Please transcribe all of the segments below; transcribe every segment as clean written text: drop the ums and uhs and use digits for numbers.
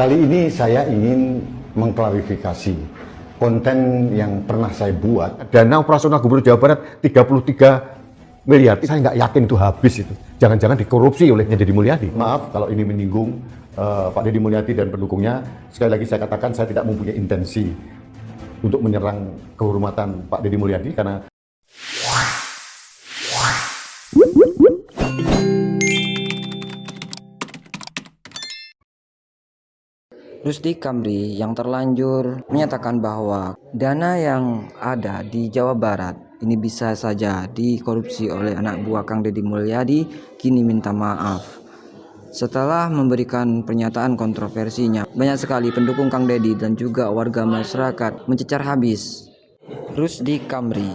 Kali ini saya ingin mengklarifikasi konten yang pernah saya buat. Dana operasional Gubernur Jawa Barat 33 miliar. Saya nggak yakin itu habis itu. Jangan-jangan dikorupsi oleh Deddy Mulyadi. Maaf kalau ini menyinggung Pak Deddy Mulyadi dan pendukungnya. Sekali lagi saya katakan saya tidak mempunyai intensi untuk menyerang kehormatan Pak Deddy Mulyadi karena Rusdi Kamri yang terlanjur menyatakan bahwa dana yang ada di Jawa Barat ini bisa saja dikorupsi oleh anak buah Kang Deddy Mulyadi, kini minta maaf. Setelah memberikan pernyataan kontroversinya, banyak sekali pendukung Kang Deddy dan juga warga masyarakat mencecar habis Rusdi Kamri.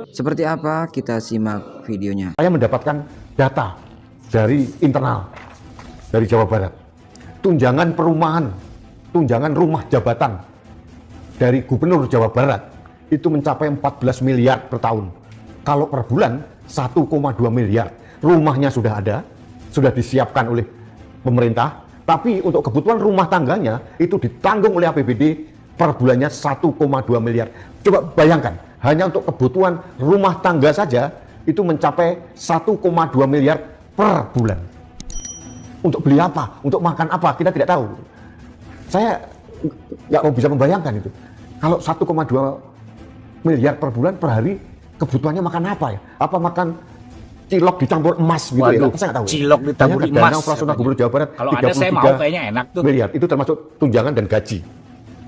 Seperti apa? Kita simak videonya. saya mendapatkan data dari internal dari Jawa Barat. Tunjangan perumahan, tunjangan rumah jabatan dari Gubernur Jawa Barat itu mencapai 14 miliar per tahun. Kalau per bulan 1,2 miliar. Rumahnya sudah ada, sudah disiapkan oleh pemerintah, tapi untuk kebutuhan rumah tangganya itu ditanggung oleh APBD per bulannya 1,2 miliar. Coba bayangkan, hanya untuk kebutuhan rumah tangga saja itu mencapai 1,2 miliar per bulan. Untuk beli apa? Untuk makan apa? Kita tidak tahu. Saya nggak mau bisa membayangkan itu. Kalau 1,2 miliar per bulan per hari, kebutuhannya makan apa ya? Apa makan cilok dicampur emas gitu? Waduh, ya? Saya nggak tahu. cilok ditabur Dana emas. operasional Gubernur Jawa Barat Kalau ada saya mau, kayaknya enak tuh. miliar, itu termasuk tunjangan dan gaji.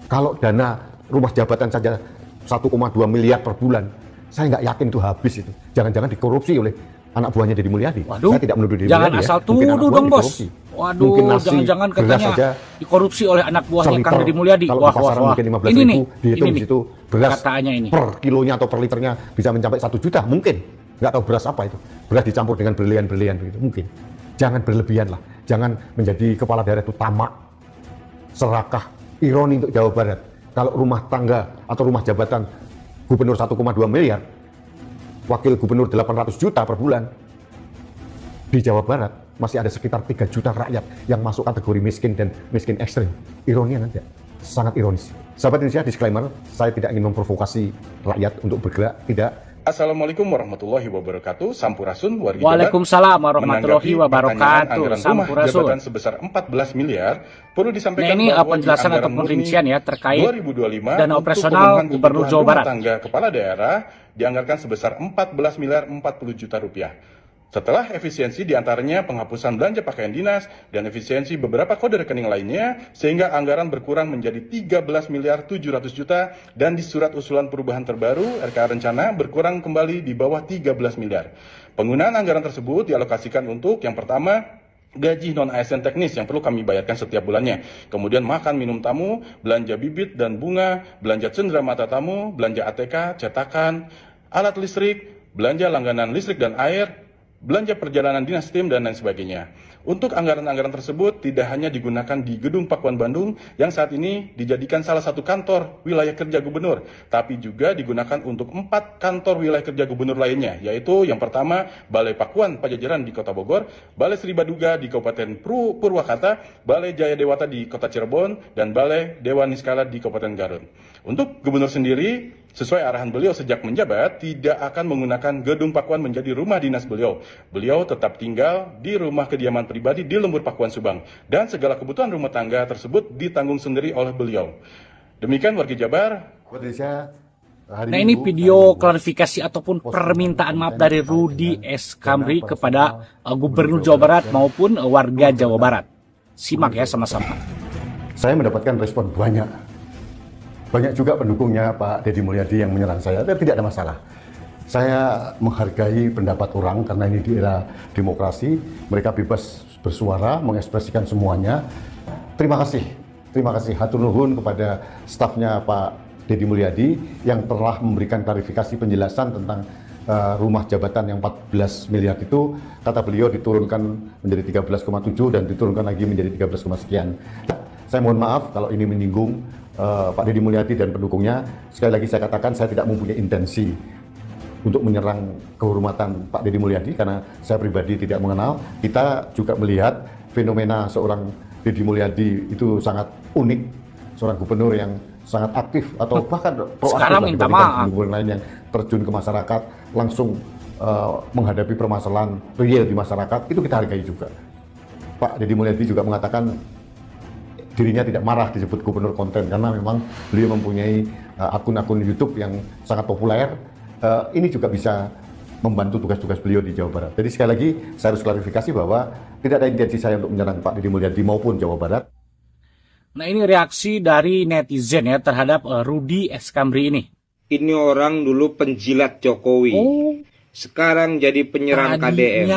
Kalau dana rumah jabatan saja 1,2 miliar per bulan, saya nggak yakin itu habis itu. Jangan-jangan dikorupsi oleh anak buahnya Deddy Mulyadi. Waduh, saya tidak menuduh Deddy jangan Mulyadi asal ya. Mungkin anak tuduh buahnya dong, Bos. dikorupsi. Waduh, Mungkin nasi, jangan-jangan beras katanya saja dikorupsi oleh anak buahnya Kang seliter. Deddy Mulyadi. Kalau Wah, di pasaran mungkin 15 ini ribu, nih, dihitung ini di nih. situ beras Katanya ini. per kilonya atau per liternya bisa mencapai 1 juta, mungkin. Nggak tahu beras apa itu. Beras dicampur dengan berlian-berlian begitu, mungkin. Jangan berlebihan lah. Jangan menjadi kepala daerah itu tamak, serakah, ironi untuk Jawa Barat. Kalau rumah tangga atau rumah jabatan gubernur 1,2 miliar, wakil gubernur 800 juta per bulan, di Jawa Barat masih ada sekitar 3 juta rakyat yang masuk kategori miskin dan miskin ekstrim. Ironi ada, sangat ironis. Sahabat Indonesia, disclaimer, saya tidak ingin memprovokasi rakyat untuk bergerak, tidak. Assalamualaikum warahmatullahi wabarakatuh. Sampurasun wargi Waalaikumsalam warahmatullahi wabarakatuh. Anggaran rumah Sampurasun. jabatan sebesar 14 miliar perlu disampaikan Nah, ini bahwa penjelasan di anggaran ataupun murni rincian ya terkait 2025 dana untuk operasional pemenuhan Gubernur kebutuhan Jawa rumah Barat. tangga kepala daerah dianggarkan sebesar 14 miliar 40 juta rupiah. Setelah efisiensi diantaranya penghapusan belanja pakaian dinas dan efisiensi beberapa kode rekening lainnya, sehingga anggaran berkurang menjadi 13 miliar 700 juta dan di surat usulan perubahan terbaru RK Rencana berkurang kembali di bawah 13 miliar. Penggunaan anggaran tersebut dialokasikan untuk yang pertama, gaji non-ASN teknis yang perlu kami bayarkan setiap bulannya. Kemudian makan minum tamu, belanja bibit dan bunga, belanja cendera mata tamu, belanja ATK, cetakan, alat listrik, belanja langganan listrik dan air, belanja perjalanan dinas tim dan lain sebagainya. Untuk anggaran-anggaran tersebut tidak hanya digunakan di Gedung Pakuan Bandung yang saat ini dijadikan salah satu kantor wilayah kerja gubernur, tapi juga digunakan untuk 4 kantor wilayah kerja gubernur lainnya, yaitu yang pertama Balai Pakuan Pajajaran di Kota Bogor, Balai Sri Baduga di Kabupaten Purwakarta, Balai Jaya Dewata di Kota Cirebon, dan Balai Dewa Niskala di Kabupaten Garut. Untuk gubernur sendiri, sesuai arahan beliau sejak menjabat, tidak akan menggunakan Gedung Pakuan menjadi rumah dinas beliau. Beliau tetap tinggal di rumah kediaman pribadi di Lembur Pakuan Subang, dan segala kebutuhan rumah tangga tersebut ditanggung sendiri oleh beliau. Demikian wargi Jabar. Indonesia, hari Nah, ini Minggu, video klarifikasi ataupun permintaan maaf dari Rudi S. Kamri kepada Gubernur Jawa Barat maupun warga Jawa Barat. Simak ya sama-sama. saya mendapatkan respon banyak. Banyak juga pendukungnya Pak Deddy Mulyadi yang menyerang saya, tapi tidak ada masalah. Saya menghargai pendapat orang karena ini di era demokrasi, mereka bebas bersuara, mengekspresikan semuanya. Terima kasih hatur nuhun kepada stafnya Pak Deddy Mulyadi yang telah memberikan klarifikasi penjelasan tentang rumah jabatan yang 14 miliar itu, kata beliau diturunkan menjadi 13,7 dan diturunkan lagi menjadi 13, sekian. Saya mohon maaf kalau ini menyinggung Pak Deddy Mulyadi dan pendukungnya. Sekali lagi saya katakan saya tidak mempunyai intensi untuk menyerang kehormatan Pak Deddy Mulyadi karena saya pribadi tidak mengenal. Kita juga melihat fenomena seorang Deddy Mulyadi itu sangat unik, seorang gubernur yang sangat aktif atau bahkan proaktif Sekarang minta maaf. gubernur lain yang terjun ke masyarakat, langsung menghadapi permasalahan real di masyarakat, itu kita hargai juga. Pak Deddy Mulyadi juga mengatakan dirinya tidak marah disebut gubernur konten karena memang beliau mempunyai akun-akun YouTube yang sangat populer. Ini juga bisa membantu tugas-tugas beliau di Jawa Barat. Jadi sekali lagi saya harus klarifikasi bahwa tidak ada intensi saya untuk menyerang Pak Deddy Mulyadi maupun Jawa Barat. Nah, ini reaksi dari netizen ya terhadap Rudy Eskamri ini. Ini orang dulu penjilat Jokowi. Sekarang jadi penyerang KDM.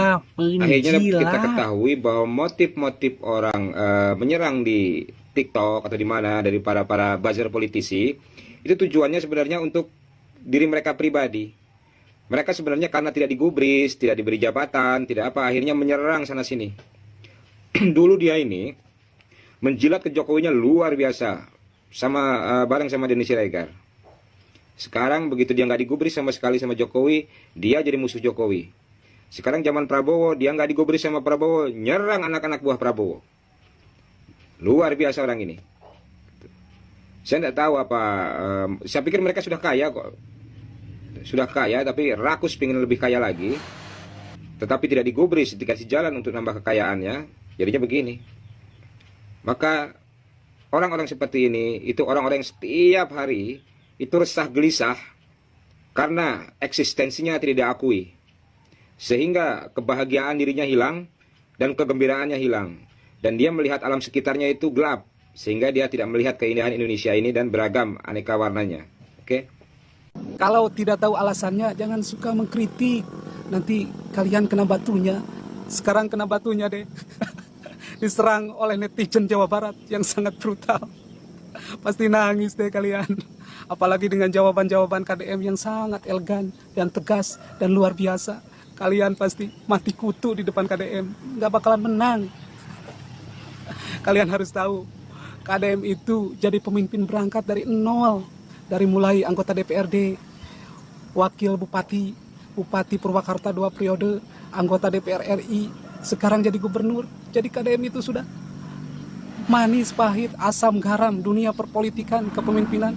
Akhirnya kita ketahui bahwa motif-motif orang menyerang di TikTok atau di mana dari para buzzer politisi itu tujuannya sebenarnya untuk diri mereka pribadi. Mereka sebenarnya karena tidak digubris, tidak diberi jabatan, tidak apa, akhirnya menyerang sana sini. Dulu dia ini menjilat ke Jokowinya luar biasa, bareng sama Denny Siregar. Sekarang begitu dia nggak digubris sama sekali sama Jokowi, dia jadi musuh Jokowi. Sekarang zaman Prabowo, dia nggak digubris sama Prabowo, nyerang anak-anak buah Prabowo. Luar biasa orang ini. Saya tidak tahu apa, saya pikir mereka sudah kaya kok. Sudah kaya, tapi rakus pengen lebih kaya lagi. Tetapi tidak digubris, dikasih jalan untuk nambah kekayaannya, jadinya begini. Maka orang-orang seperti ini, itu orang-orang yang setiap hari itu resah gelisah karena eksistensinya tidak diakui, sehingga kebahagiaan dirinya hilang dan kegembiraannya hilang, dan dia melihat alam sekitarnya itu gelap, sehingga dia tidak melihat keindahan Indonesia ini dan beragam aneka warnanya. Oke? Kalau tidak tahu alasannya, jangan suka mengkritik, nanti kalian kena batunya. Sekarang kena batunya deh. Diserang oleh netizen Jawa Barat yang sangat brutal. Pasti nangis deh kalian. Apalagi dengan jawaban-jawaban KDM yang sangat elegan dan tegas dan luar biasa. Kalian pasti mati kutu di depan KDM. Nggak bakalan menang. Kalian harus tahu, KDM itu jadi pemimpin berangkat dari nol. Dari mulai anggota DPRD, wakil bupati, Bupati Purwakarta 2 periode, anggota DPR RI, sekarang jadi gubernur. Jadi KDM itu sudah manis, pahit, asam, garam, dunia perpolitikan, kepemimpinan.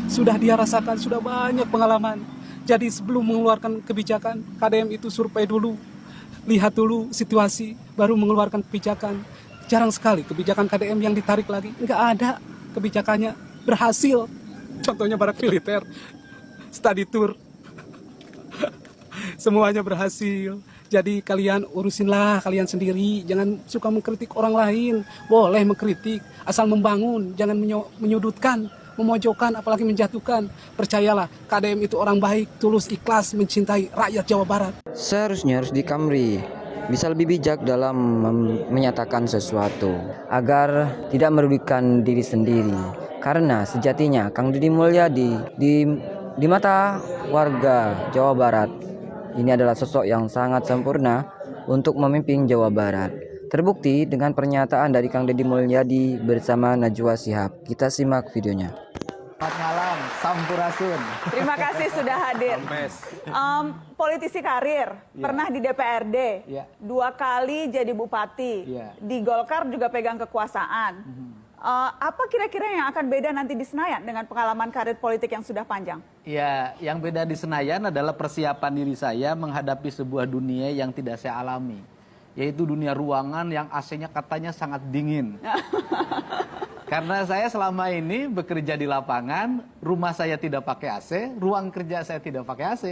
Sudah dia rasakan, sudah banyak pengalaman. Jadi sebelum mengeluarkan kebijakan, KDM itu survei dulu, lihat dulu situasi, baru mengeluarkan kebijakan. Jarang sekali kebijakan KDM yang ditarik lagi. Nggak ada kebijakannya berhasil. Contohnya barak militer, study tour, semuanya berhasil. Jadi kalian urusinlah kalian sendiri, jangan suka mengkritik orang lain. Boleh mengkritik, asal membangun, jangan menyudutkan, memojokkan, apalagi menjatuhkan. Percayalah, KDM itu orang baik, tulus, ikhlas, mencintai rakyat Jawa Barat. Seharusnya Rusdy Kamri bisa lebih bijak dalam menyatakan sesuatu agar tidak merugikan diri sendiri. Karena sejatinya Kang Deddy Mulyadi di mata warga Jawa Barat ini adalah sosok yang sangat sempurna untuk memimpin Jawa Barat. Terbukti dengan pernyataan dari Kang Deddy Mulyadi bersama Najwa Shihab. Kita simak videonya. Selamat malam, Sampurasun. Terima kasih sudah hadir. Politisi karir, pernah di DPRD, 2 kali jadi bupati, di Golkar juga pegang kekuasaan. Apa kira-kira yang akan beda nanti di Senayan dengan pengalaman karir politik yang sudah panjang? Ya, yang beda di Senayan adalah persiapan diri saya menghadapi sebuah dunia yang tidak saya alami. Yaitu dunia ruangan yang AC-nya katanya sangat dingin. Karena saya selama ini bekerja di lapangan, rumah saya tidak pakai AC, ruang kerja saya tidak pakai AC.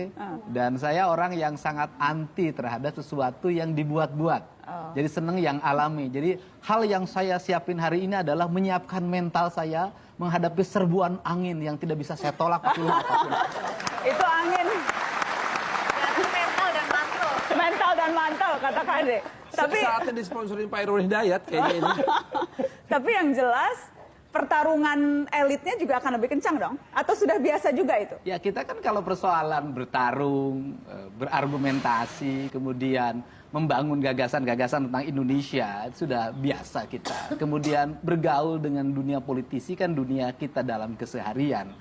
Dan saya orang yang sangat anti terhadap sesuatu yang dibuat-buat. Jadi seneng yang alami. Jadi hal yang saya siapin hari ini adalah menyiapkan mental saya menghadapi serbuan angin yang tidak bisa saya tolak apapun. Itu angin. Mental dan mantel kata Kade. Tapi saatnya disponsorin Pak Irwan Hidayat kayaknya ini. Tapi yang jelas pertarungan elitnya juga akan lebih kencang dong? Atau sudah biasa juga itu? Ya kita kan kalau persoalan bertarung, berargumentasi, kemudian membangun gagasan-gagasan tentang Indonesia sudah biasa kita. Kemudian bergaul dengan dunia politisi kan dunia kita dalam keseharian.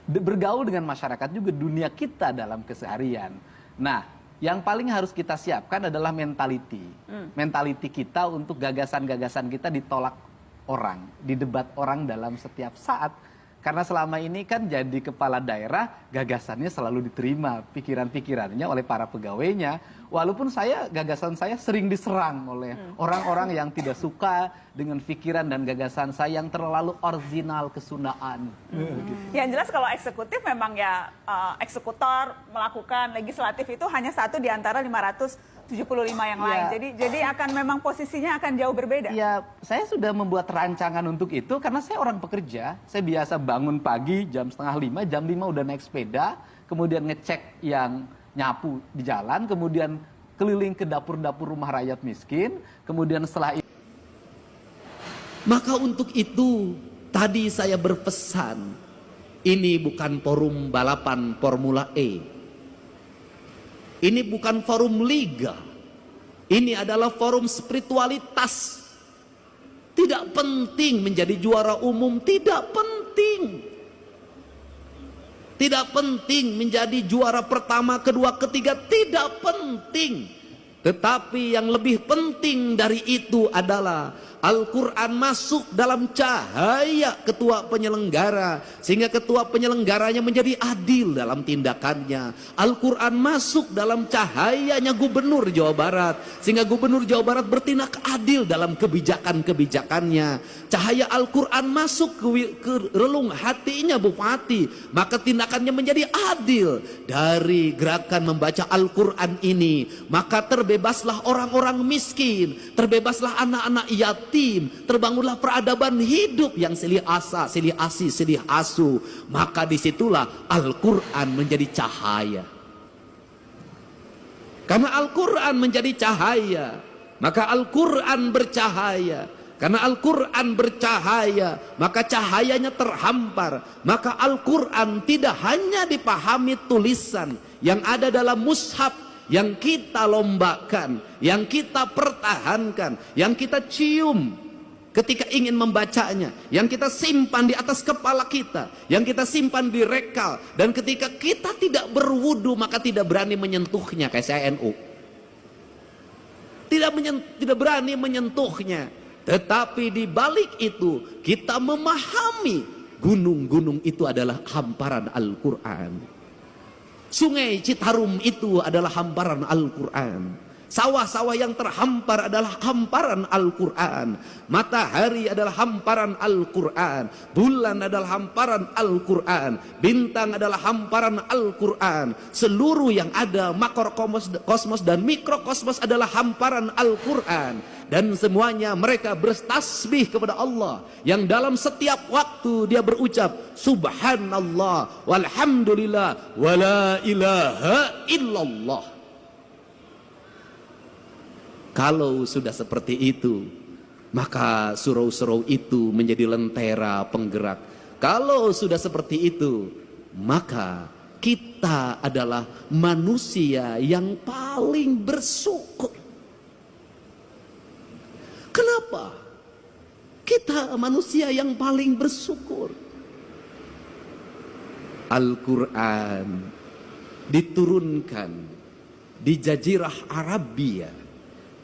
Bergaul dengan masyarakat juga dunia kita dalam keseharian. Nah, Yang paling harus kita siapkan adalah mentality. Mentality kita untuk gagasan-gagasan kita ditolak orang, didebat orang dalam setiap saat. Karena selama ini kan jadi kepala daerah, gagasannya selalu diterima, pikiran-pikirannya oleh para pegawainya. Walaupun gagasan saya sering diserang oleh orang-orang yang tidak suka dengan pikiran dan gagasan saya yang terlalu original kesundaan. Yang jelas kalau eksekutif memang ya eksekutor melakukan, legislatif itu hanya satu di antara 575 yang lain. Jadi akan memang posisinya akan jauh berbeda. Ya, saya sudah membuat rancangan untuk itu karena saya orang pekerja. Saya biasa bangun pagi jam 4:30, jam 5 udah naik sepeda, kemudian ngecek yang nyapu di jalan, kemudian keliling ke dapur-dapur rumah rakyat miskin, kemudian setelah itu. Maka untuk itu tadi saya berpesan, ini bukan forum balapan Formula E. Ini bukan forum liga. Ini adalah forum spiritualitas. Tidak penting menjadi juara umum, tidak penting. Tidak penting menjadi juara pertama, kedua, ketiga, tidak penting. Tetapi yang lebih penting dari itu adalah Al-Quran masuk dalam cahaya ketua penyelenggara, sehingga ketua penyelenggaranya menjadi adil dalam tindakannya. Al-Quran masuk dalam cahayanya gubernur Jawa Barat, sehingga gubernur Jawa Barat bertindak adil dalam kebijakan-kebijakannya. Cahaya Al-Quran masuk ke relung hatinya bupati, maka tindakannya menjadi adil. Dari gerakan membaca Al-Quran ini, maka terbebaslah orang-orang miskin, terbebaslah anak-anak yatim, terbangunlah peradaban hidup yang silih asa, silih asi, silih asu. Maka disitulah Al-Quran menjadi cahaya. Karena Al-Quran menjadi cahaya, maka Al-Quran bercahaya. Karena Al-Quran bercahaya, maka cahayanya terhampar. Maka Al-Quran tidak hanya dipahami tulisan yang ada dalam mushaf, yang kita lombakan, yang kita pertahankan, yang kita cium ketika ingin membacanya, yang kita simpan di atas kepala kita, yang kita simpan di rekal, dan ketika kita tidak berwudu maka tidak berani menyentuhnya, kayak saya NU. Tidak berani menyentuhnya. Tetapi di balik itu kita memahami gunung-gunung itu adalah hamparan Al-Quran. Sungai Citarum itu adalah hamparan Al-Quran. Sawah-sawah yang terhampar adalah hamparan Al-Quran. Matahari adalah hamparan Al-Quran. Bulan adalah hamparan Al-Quran. Bintang adalah hamparan Al-Quran. Seluruh yang ada, makrokosmos dan mikrokosmos adalah hamparan Al-Quran. Dan semuanya mereka bertasbih kepada Allah, yang dalam setiap waktu dia berucap Subhanallah walhamdulillah wala ilaha illallah. Kalau sudah seperti itu, maka surau-surau itu menjadi lentera penggerak. Kalau sudah seperti itu, maka kita adalah manusia yang paling bersyukur. Kenapa? Kita manusia yang paling bersyukur. Al-Quran diturunkan di Jazirah Arabia,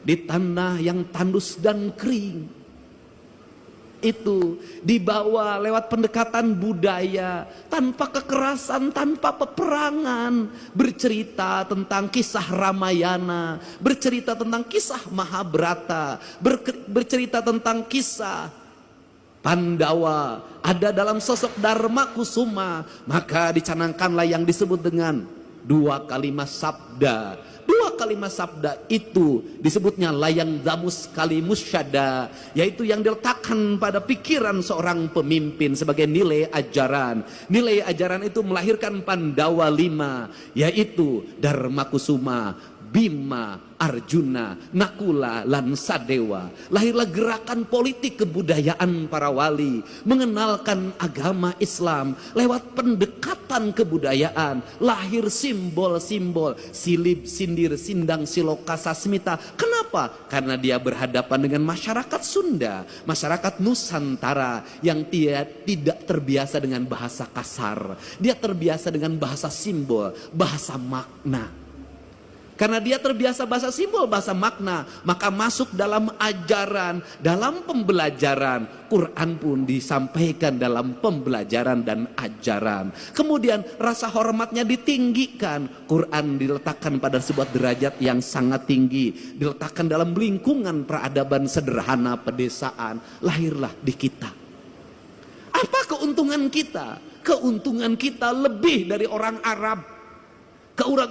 di tanah yang tandus dan kering. Itu dibawa lewat pendekatan budaya, tanpa kekerasan, tanpa peperangan. Bercerita tentang kisah Ramayana, bercerita tentang kisah Mahabharata, bercerita tentang kisah Pandawa. Ada dalam sosok Dharma Kusuma. Maka dicanangkanlah yang disebut dengan 2 kalimat sabda. 2 kalimat sabda itu disebutnya layang damus kalimus syada, yaitu yang diletakkan pada pikiran seorang pemimpin sebagai nilai ajaran. Nilai ajaran itu melahirkan Pandawa 5, yaitu Dharma Kusuma, Bima, Arjuna, Nakula, dan Sadewa. Lahirlah gerakan politik kebudayaan para wali, mengenalkan agama Islam lewat pendekatan kebudayaan. Lahir simbol-simbol silib, sindir, sindang, siloka, sasmita. Kenapa? Karena dia berhadapan dengan masyarakat Sunda, masyarakat Nusantara yang tidak terbiasa dengan bahasa kasar. Dia terbiasa dengan bahasa simbol, bahasa makna. Karena dia terbiasa bahasa simbol, bahasa makna, maka masuk dalam ajaran, dalam pembelajaran. Quran pun disampaikan dalam pembelajaran dan ajaran. Kemudian rasa hormatnya ditinggikan. Quran diletakkan pada sebuah derajat yang sangat tinggi, diletakkan dalam lingkungan peradaban sederhana pedesaan. Lahirlah di kita. Apa keuntungan kita? Keuntungan kita lebih dari orang Arab.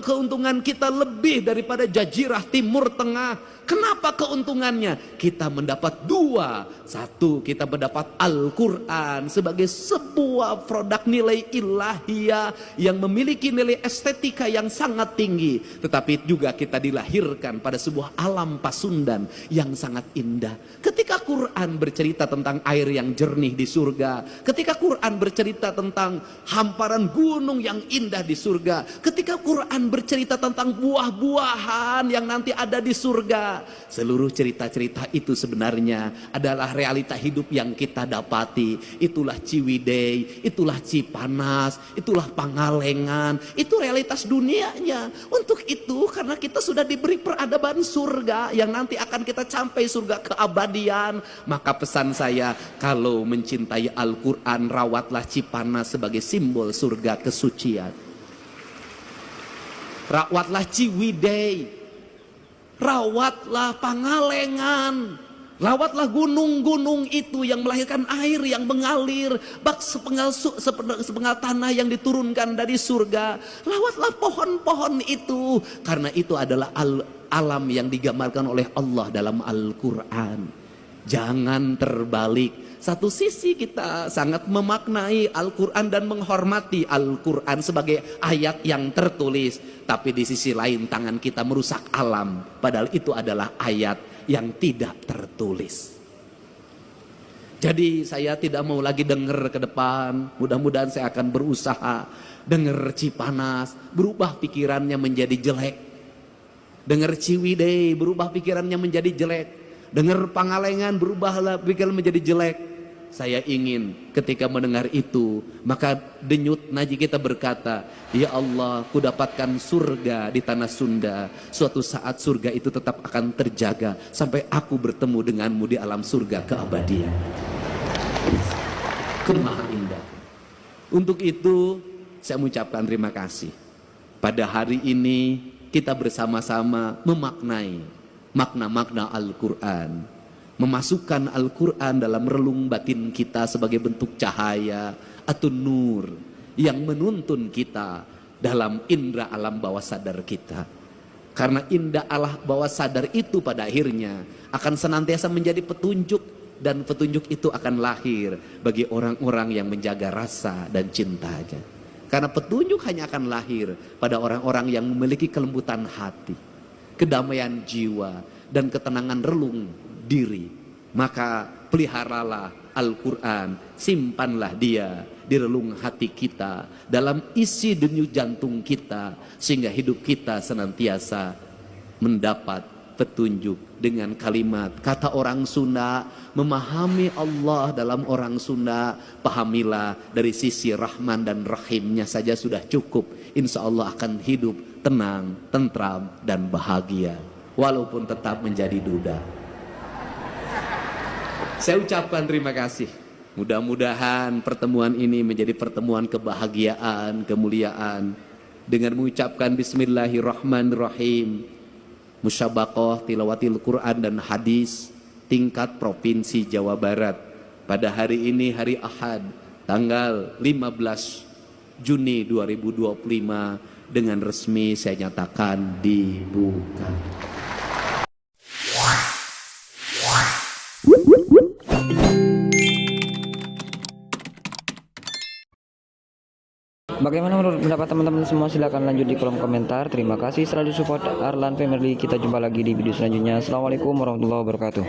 Keuntungan kita lebih daripada jazirah Timur Tengah. Kenapa keuntungannya? Kita mendapat dua. Satu, kita mendapat Al-Quran sebagai sebuah produk nilai ilahiyah yang memiliki nilai estetika yang sangat tinggi. Tetapi juga kita dilahirkan pada sebuah alam pasundan yang sangat indah. Ketika Quran bercerita tentang air yang jernih di surga, ketika Quran bercerita tentang hamparan gunung yang indah di surga, ketika Quran bercerita tentang buah-buahan yang nanti ada di surga, seluruh cerita-cerita itu sebenarnya adalah realita hidup yang kita dapati. Itulah Ciwidey, itulah Cipanas, itulah Pangalengan, itu realitas dunianya. Untuk itu, karena kita sudah diberi peradaban surga yang nanti akan kita sampai surga keabadian, maka pesan saya, kalau mencintai Al-Quran, rawatlah Cipanas sebagai simbol surga kesucian. Rawatlah Ciwidey, rawatlah Pangalengan, rawatlah gunung-gunung itu yang melahirkan air yang mengalir, bak sepenggal tanah yang diturunkan dari surga. Rawatlah pohon-pohon itu, karena itu adalah alam yang digambarkan oleh Allah dalam Al-Quran. Jangan terbalik. Satu sisi kita sangat memaknai Al-Quran dan menghormati Al-Quran sebagai ayat yang tertulis. Tapi di sisi lain tangan kita merusak alam. Padahal itu adalah ayat yang tidak tertulis. Jadi saya tidak mau lagi dengar ke depan. Mudah-mudahan saya akan berusaha dengar Cipanas, berubah pikirannya menjadi jelek. Dengar Ciwidey, berubah pikirannya menjadi jelek. Dengar Pangalengan, berubahlah pikiran menjadi jelek. Saya ingin ketika mendengar itu, maka denyut nadi kita berkata, ya Allah, ku dapatkan surga di tanah Sunda. Suatu saat surga itu tetap akan terjaga sampai aku bertemu denganmu di alam surga keabadian. Kemaha indah. Untuk itu saya mengucapkan terima kasih. Pada hari ini kita bersama-sama memaknai makna-makna Al-Quran, memasukkan Al-Quran dalam relung batin kita sebagai bentuk cahaya atau nur yang menuntun kita dalam indera alam bawah sadar kita. Karena indera alam bawah sadar itu pada akhirnya akan senantiasa menjadi petunjuk, dan petunjuk itu akan lahir bagi orang-orang yang menjaga rasa dan cintanya. Karena petunjuk hanya akan lahir pada orang-orang yang memiliki kelembutan hati, kedamaian jiwa, dan ketenangan relung diri. Maka peliharalah Al-Quran, simpanlah dia di relung hati kita, dalam isi denyut jantung kita, sehingga hidup kita senantiasa mendapat petunjuk. Dengan kalimat kata orang Sunda, memahami Allah dalam orang Sunda, pahamilah dari sisi Rahman dan Rahimnya saja sudah cukup. Insya Allah akan hidup tenang, tentram, dan bahagia, walaupun tetap menjadi duda. Saya ucapkan terima kasih. Mudah-mudahan pertemuan ini menjadi pertemuan kebahagiaan, kemuliaan. Dengan mengucapkan Bismillahirrahmanirrahim, musyabaqah tilawatil Quran dan hadis tingkat Provinsi Jawa Barat pada hari ini, hari Ahad, tanggal 15 Juni 2025, dengan resmi saya nyatakan dibuka. Bagaimana menurut pendapat teman-teman semua? Silahkan lanjut di kolom komentar. Terima kasih selalu support Arlan Family. Kita jumpa lagi di video selanjutnya. Assalamualaikum warahmatullahi wabarakatuh.